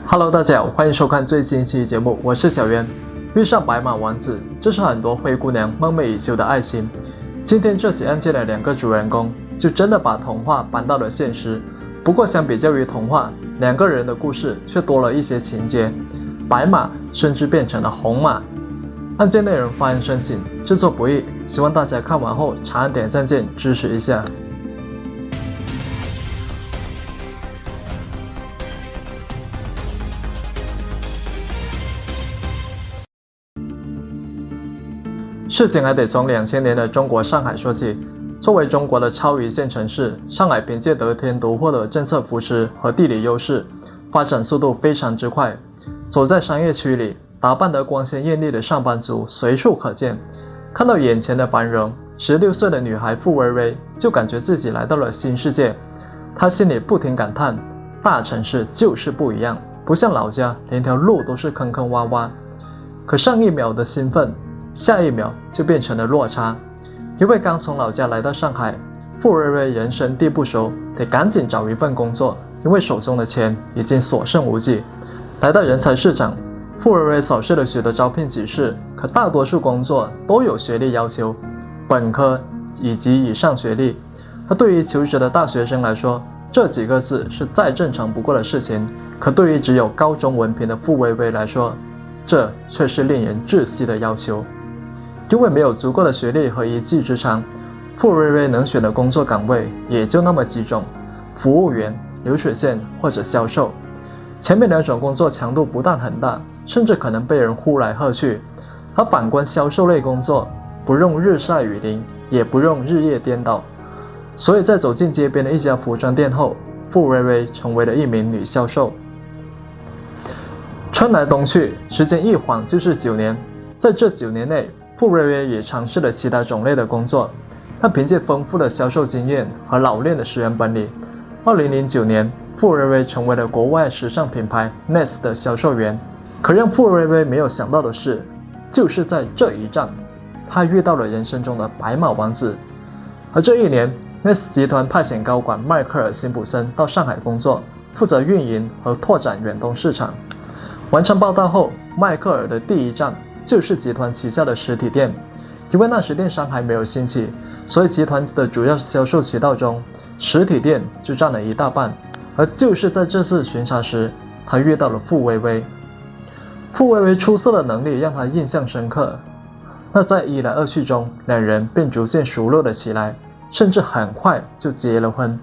Hello， 大家好，欢迎收看最新一期节目，我是小渊。遇上白马王子，这是很多灰姑娘梦寐以求的爱情。今天这起案件的两个主人公，就真的把童话搬到了现实。不过相比较于童话，两个人的故事却多了一些情节，白马甚至变成了红马。案件内容发人深省，制作不易，希望大家看完后长按点赞键支持一下。事情还得从2000年的中国上海说起。作为中国的超一线城市，上海凭借得天独厚的政策扶持和地理优势，发展速度非常之快。走在商业区里，打扮得光鲜艳丽的上班族随处可见。看到眼前的繁荣，16岁的女孩傅薇薇就感觉自己来到了新世界。她心里不停感叹，大城市就是不一样，不像老家，连条路都是坑坑洼洼。可上一秒的兴奋，下一秒就变成了落差。因为刚从老家来到上海，傅薇薇人生地不熟，得赶紧找一份工作，因为手中的钱已经所剩无几。来到人才市场，傅薇薇扫视了许多招聘启事，可大多数工作都有学历要求，本科以及以上学历。而对于求职的大学生来说，这几个字是再正常不过的事情，可对于只有高中文凭的傅薇薇来说，这却是令人窒息的要求。因为没有足够的学历和一技之长，傅薇薇能选的工作岗位也就那么几种：服务员、流水线或者销售。前面两种工作强度不但很大，甚至可能被人呼来喝去。而反观销售类工作，不用日晒雨淋，也不用日夜颠倒。所以在走进街边的一家服装店后，傅薇薇成为了一名女销售。春来冬去，时间一晃就是9年。在这9年内，傅薇薇也尝试了其他种类的工作。她凭借丰富的销售经验和老练的识人本领，2009年，傅薇薇成为了国外时尚品牌 Nest 的销售员。可让傅薇薇没有想到的是，就是在这一站，她遇到了人生中的白马王子。而这一年， Nest 集团派遣高管迈克尔·辛普森到上海工作，负责运营和拓展远东市场。完成报道后，迈克尔的第一站就是集团旗下的实体店。因为那时电商还没有兴起，所以集团的主要销售渠道中，实体店就占了一大半。而就是在这次巡查时，他遇到了傅薇薇。傅薇薇出色的能力让他印象深刻。那在一来二去中，两人便逐渐熟络了起来，甚至很快就结了婚。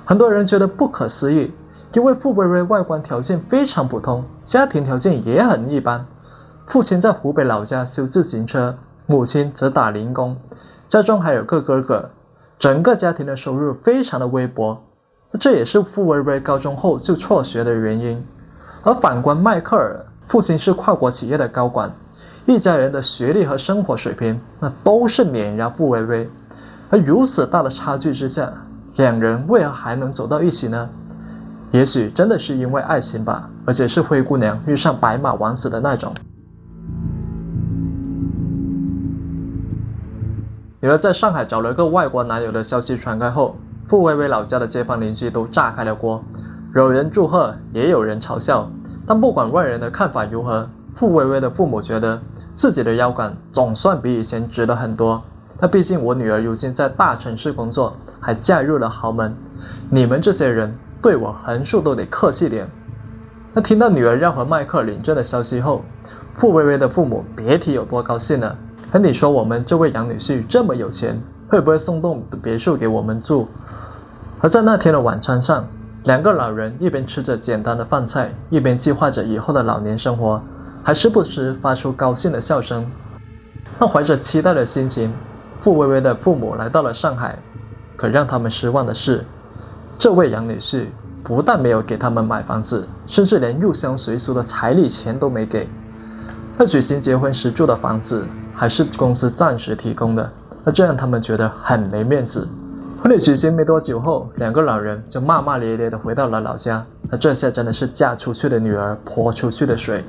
很多人觉得不可思议，因为傅薇薇外观条件非常普通，家庭条件也很一般。父亲在湖北老家修自行车，母亲则打零工，家中还有个哥哥，整个家庭的收入非常的微薄。这也是傅薇薇高中后就辍学的原因。而反观迈克尔，父亲是跨国企业的高管，一家人的学历和生活水平那都是碾压傅薇薇。而如此大的差距之下，两人为何还能走到一起呢？也许真的是因为爱情吧，而且是灰姑娘遇上白马王子的那种。女儿在上海找了个外国男友的消息传开后，傅薇薇老家的街坊邻居都炸开了锅，有人祝贺，也有人嘲笑。但不管外人的看法如何，傅薇薇的父母觉得自己的腰杆总算比以前直了很多。那毕竟我女儿如今在大城市工作，还嫁入了豪门，你们这些人对我横竖都得客气点。那听到女儿要和迈克尔领证的消息后，傅薇薇的父母别提有多高兴了。和你说我们这位杨女婿这么有钱，会不会送栋别墅给我们住？而在那天的晚餐上，两个老人一边吃着简单的饭菜，一边计划着以后的老年生活，还时不时发出高兴的笑声。那怀着期待的心情，傅薇薇的父母来到了上海。可让他们失望的是，这位杨女婿不但没有给他们买房子，甚至连入乡随俗的彩礼钱都没给。那举行结婚时住的房子还是公司暂时提供的，那这让他们觉得很没面子。婚礼举行没多久后，两个老人就骂骂咧咧地回到了老家。那这下真的是嫁出去的女儿泼出去的水。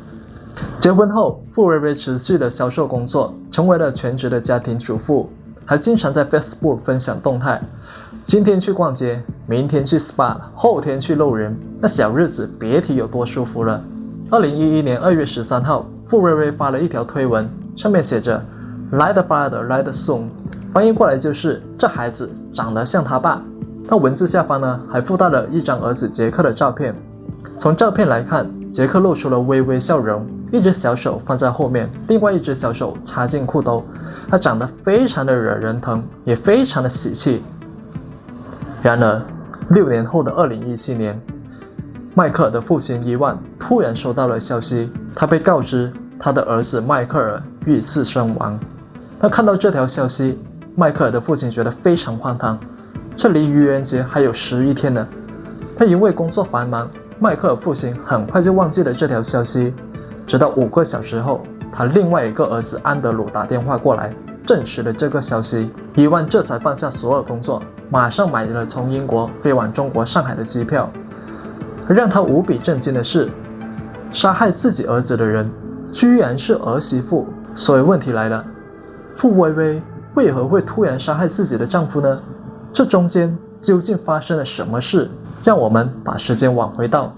结婚后，傅薇薇持续的销售工作，成为了全职的家庭主妇，还经常在 Facebook 分享动态。今天去逛街，明天去 SPA， 后天去露营，那小日子别提有多舒服了。2011年2月13号，傅瑞瑞发了一条推文，上面写着 Like the father, like the son， 翻译过来就是这孩子长得像他爸。那文字下方呢，还附带了一张儿子杰克的照片。从照片来看，杰克露出了微微笑容，一只小手放在后面，另外一只小手插进裤兜，他长得非常的惹人疼，也非常的喜气。然而6年后的2017年，迈克尔的父亲伊万突然收到了消息，他被告知他的儿子迈克尔遇刺身亡。他看到这条消息，迈克尔的父亲觉得非常荒唐，这离愚人节还有11天呢。他因为工作繁忙，迈克尔父亲很快就忘记了这条消息，直到5个小时后，他另外一个儿子安德鲁打电话过来，证实了这个消息。伊万这才放下所有工作，马上买了从英国飞往中国上海的机票。而让他无比震惊的是，杀害自己儿子的人居然是儿媳妇。所以问题来了，傅薇薇为何会突然杀害自己的丈夫呢？这中间究竟发生了什么事？让我们把时间往回倒。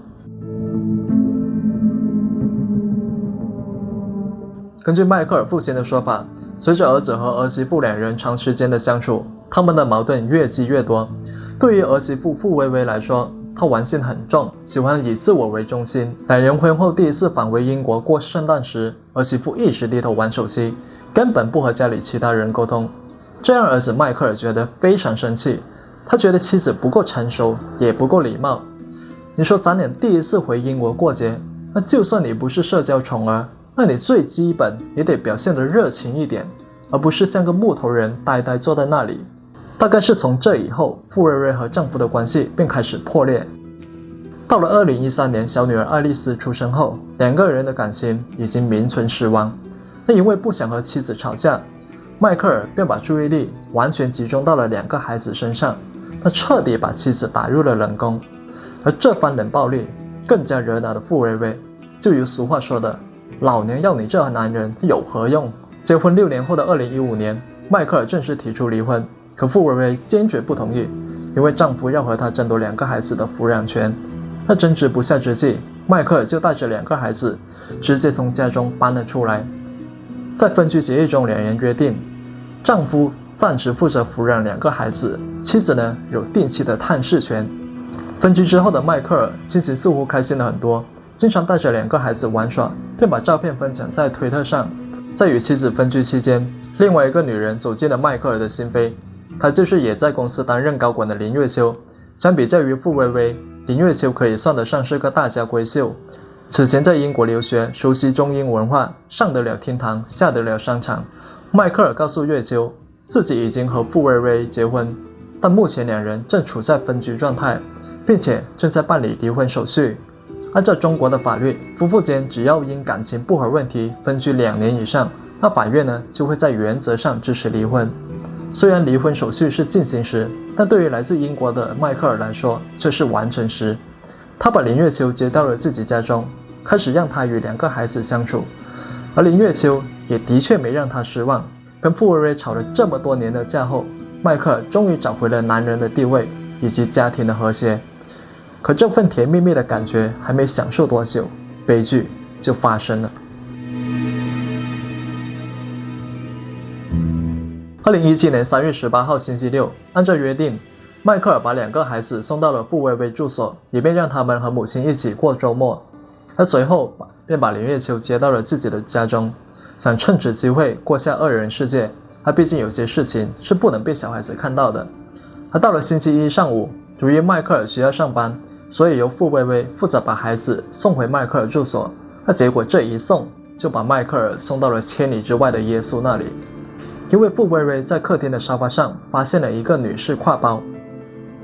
根据迈克尔父亲的说法，随着儿子和儿媳妇两人长时间的相处，他们的矛盾越积越多。对于儿媳妇傅薇薇来说，她玩心很重，喜欢以自我为中心。两人婚后第一次返回英国过圣诞时，儿媳妇一直低头玩手机，根本不和家里其他人沟通，这让儿子迈克尔觉得非常生气。他觉得妻子不够成熟，也不够礼貌。你说咱俩第一次回英国过节，那就算你不是社交宠儿，那你最基本也得表现得热情一点，而不是像个木头人呆呆坐在那里。大概是从这以后，傅瑞瑞和丈夫的关系便开始破裂。到了2013年，小女儿爱丽丝出生后，两个人的感情已经名存实亡。那因为不想和妻子吵架，迈克尔便把注意力完全集中到了2个孩子身上，他彻底把妻子打入了冷宫。而这番冷暴力更加惹恼的傅瑞瑞，就如俗话说的，老娘要你这男人有何用？结婚6年后的2015年，迈克尔正式提出离婚，可傅瑞瑞坚决不同意，因为丈夫要和她争夺2个孩子的抚养权。在争执不下之际，迈克尔就带着2个孩子直接从家中搬了出来。在分居协议中，两人约定，丈夫暂时负责抚养2个孩子，妻子呢有定期的探视权。分居之后的迈克尔心情似乎开心了很多，经常带着2个孩子玩耍，并把照片分享在推特上。在与妻子分居期间，另外一个女人走进了迈克尔的心扉，她就是也在公司担任高管的林月秋。相比较于傅薇薇，林月秋可以算得上是个大家闺秀。此前在英国留学，熟悉中英文化，上得了厅堂，下得了商场。迈克尔告诉月秋，自己已经和傅薇薇结婚，但目前两人正处在分居状态，并且正在办理离婚手续。按照中国的法律，夫妇间只要因感情不合问题分居2年以上，那法院呢就会在原则上支持离婚。虽然离婚手续是进行时，但对于来自英国的迈克尔来说却是完成时。他把林月秋接到了自己家中，开始让她与2个孩子相处。而林月秋也的确没让他失望，跟傅薇薇吵了这么多年的架后，迈克尔终于找回了男人的地位以及家庭的和谐。可这份甜蜜蜜的感觉还没享受多久，悲剧就发生了。2017年3月18号星期六，按照约定，迈克尔把2个孩子送到了傅薇薇住所，以便让他们和母亲一起过周末。他随后便把林月秋接到了自己的家中，想趁此机会过下2人世界。他毕竟有些事情是不能被小孩子看到的。他到了星期一上午，由于迈克尔需要上班，所以由傅薇薇负责把孩子送回迈克尔住所。那结果这一送就把迈克尔送到了千里之外的耶稣那里。因为傅薇薇在客厅的沙发上发现了一个女士挎包，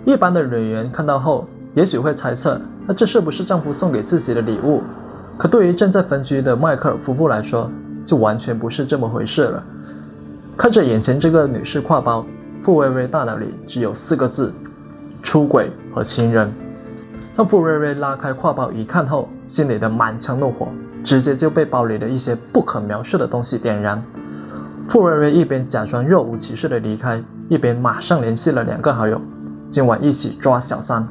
一般的女人看到后也许会猜测，那这是不是丈夫送给自己的礼物？可对于正在分居的迈克尔夫妇来说，就完全不是这么回事了。看着眼前这个女士挎包，傅薇薇大脑里只有4个字：出轨和情人。当傅薇薇拉开挎包一看后，心里的满腔怒火直接就被包里的一些不可描述的东西点燃。傅薇薇一边假装若无其事的离开，一边马上联系了2个好友，今晚一起抓小三。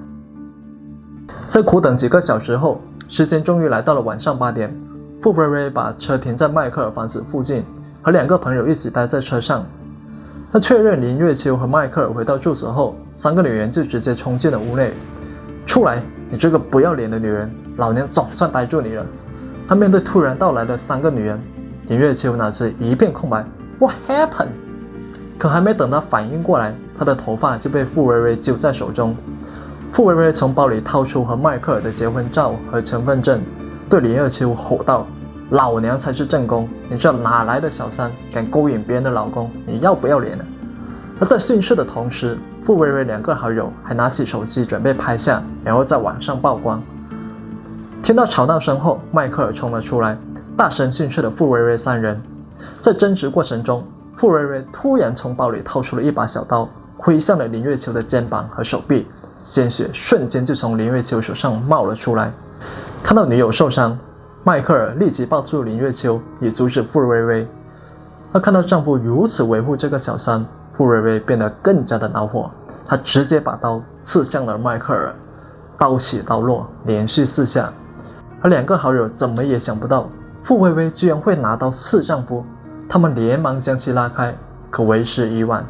在苦等几个小时后，时间终于来到了晚上8点，傅瑞瑞把车停在迈克尔房子附近，和2个朋友一起待在车上。他确认林月秋和迈克尔回到住所后，3个女人就直接冲进了屋内。出来，你这个不要脸的女人，老娘总算逮住你了。他面对突然到来的3个女人，林月秋脑子一片空白 ，What happened？ 可还没等他反应过来，他的头发就被傅瑞瑞揪在手中。傅瑞瑞从包里掏出和迈克尔的结婚照和身份证，对林月秋吼道：“老娘才是正宫，你这哪来的小三，敢勾引别人的老公，你要不要脸啊？”而在训斥的同时，傅瑞瑞2个好友还拿起手机准备拍下，然后在网上曝光。听到吵闹声后，迈克尔冲了出来，大声训斥了傅瑞瑞3人。在争执过程中，傅瑞瑞突然从包里掏出了一把小刀，挥向了林月秋的肩膀和手臂，鲜血瞬间就从林月秋手上冒了出来。看到女友受伤，迈克尔立即抱住林月秋，以阻止傅瑞瑞。而看到丈夫如此维护这个小三，傅瑞瑞变得更加的恼火，她直接把刀刺向了迈克尔，刀起刀落，连续4下。而2个好友怎么也想不到，傅瑞瑞居然会拿刀刺丈夫，他们连忙将其拉开，可为时已晚。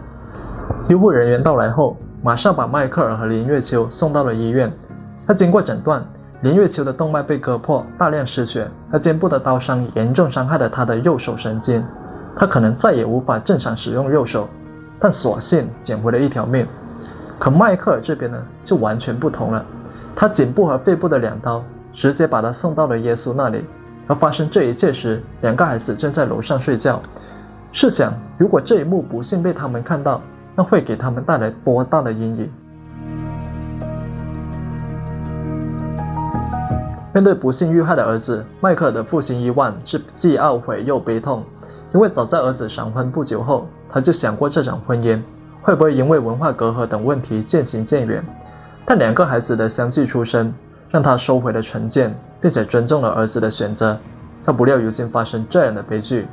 医护人员到来后，马上把迈克尔和林月秋送到了医院。他经过诊断，林月秋的动脉被割破，大量失血，而肩部的刀伤严重伤害了他的右手神经，他可能再也无法正常使用右手，但所幸捡回了一条命。可迈克尔这边呢，就完全不同了，他颈部和肺部的2刀直接把他送到了耶稣那里。而发生这一切时，2个孩子正在楼上睡觉。试想，如果这一幕不幸被他们看到，那会给他们带来多大的阴影？面对不幸遇害的儿子，迈克尔的父亲伊万是既懊悔又悲痛，因为早在儿子闪婚不久后，他就想过这场婚姻会不会因为文化隔阂等问题渐行渐远。但2个孩子的相继出生，让他收回了成见，并且尊重了儿子的选择。但不料如今发生这样的悲剧。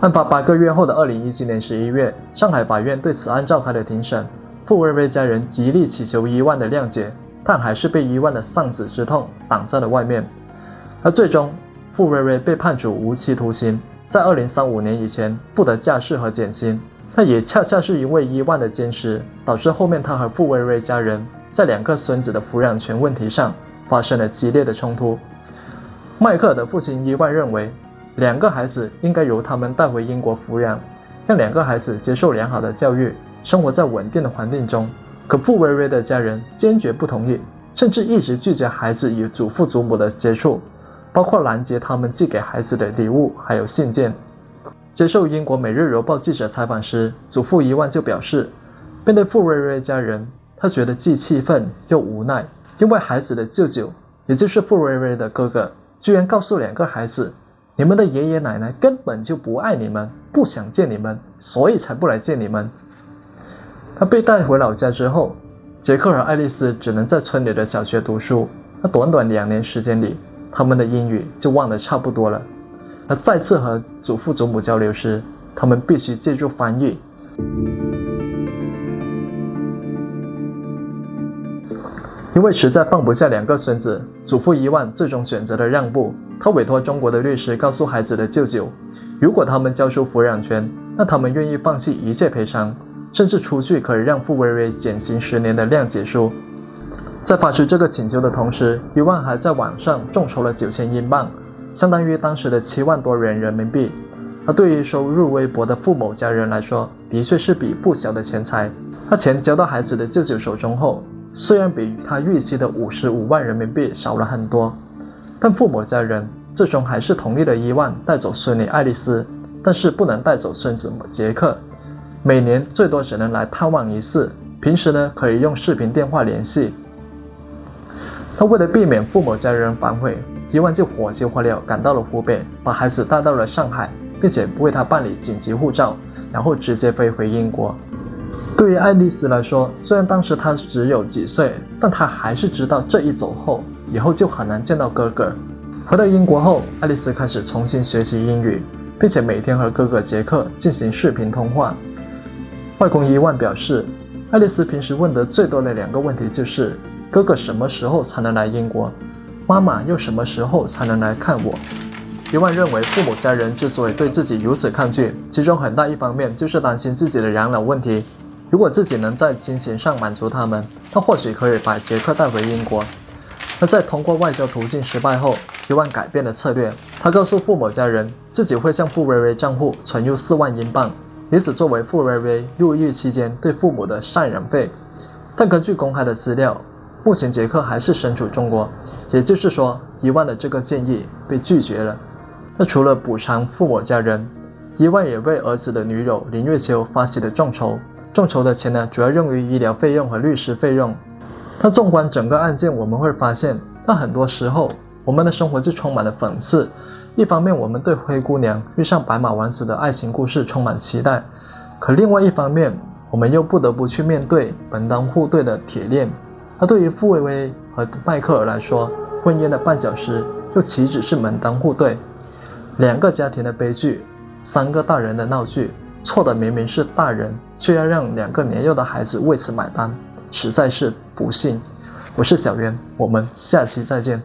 案发8个月后的2017年11月，上海法院对此案召开了庭审。傅瑞瑞家人极力祈求伊万的谅解，但还是被伊万的丧子之痛挡在了外面。而最终，傅瑞瑞被判处无期徒刑，在2035年以前不得假释和减刑。但也恰恰是因为伊万的坚持，导致后面他和傅瑞瑞家人在2个孙子的抚养权问题上发生了激烈的冲突。迈克尔的父亲伊万认为，2个孩子应该由他们带回英国抚养，让2个孩子接受良好的教育，生活在稳定的环境中。可傅瑞瑞的家人坚决不同意，甚至一直拒绝孩子与祖父祖母的接触，包括拦截他们寄给孩子的礼物还有信件。接受英国《每日邮报》记者采访时，祖父伊万就表示，面对傅瑞瑞家人，他觉得既气愤又无奈，因为孩子的舅舅，也就是傅瑞瑞的哥哥，居然告诉2个孩子，你们的爷爷奶奶根本就不爱你们，不想见你们，所以才不来见你们。他被带回老家之后，杰克和爱丽丝只能在村里的小学读书。那短短2年时间里，他们的英语就忘得差不多了。而再次和祖父祖母交流时，他们必须借助翻译。因为实在放不下2个孙子，祖父伊万最终选择了让步。他委托中国的律师告诉孩子的舅舅，如果他们交出抚养权，那他们愿意放弃一切赔偿，甚至出具可以让傅瑞瑞减刑10年的谅解书。在发出这个请求的同时，伊万还在网上众筹了9000英镑，相当于当时的7万多元人民币。而对于收入微薄的傅某家人来说，的确是笔不小的钱财。他钱交到孩子的舅舅手中后，虽然比他预期的55万人民币少了很多，但傅某家人最终还是同意了伊万带走孙女爱丽丝，但是不能带走孙子杰克，每年最多只能来探望1次，平时呢可以用视频电话联系。他为了避免傅某家人反悔，伊万就火急火燎赶到了湖北，把孩子带到了上海，并且为他办理紧急护照，然后直接飞回英国。对于爱丽丝来说，虽然当时她只有几岁，但她还是知道这一走后，以后就很难见到哥哥。回到英国后，爱丽丝开始重新学习英语，并且每天和哥哥杰克进行视频通话。外公伊万表示，爱丽丝平时问的最多的2个问题就是哥哥什么时候才能来英国，妈妈又什么时候才能来看我？伊万认为，父母家人之所以对自己如此抗拒，其中很大一方面就是担心自己的养老问题。如果自己能在金钱上满足他们，他或许可以把杰克带回英国。而在通过外交途径失败后，伊万改变了策略。他告诉父母家人，自己会向傅瑞瑞账户存入4万英镑，以此作为傅瑞瑞入狱期间对父母的赡养费。但根据公开的资料，目前杰克还是身处中国，也就是说，伊万的这个建议被拒绝了。那除了补偿父母家人，伊万也为儿子的女友林月秋发起了众筹。众筹的钱呢，主要用于医疗费用和律师费用。那纵观整个案件，我们会发现，但很多时候我们的生活就充满了讽刺。一方面，我们对灰姑娘遇上白马王子的爱情故事充满期待，可另外一方面，我们又不得不去面对门当户对的铁链。而对于傅薇薇和迈克尔来说，婚姻的绊脚石又岂止是门当户对？2个家庭的悲剧，3个大人的闹剧，错的明明是大人，却要让2个年幼的孩子为此买单，实在是不幸。我是小袁，我们下期再见。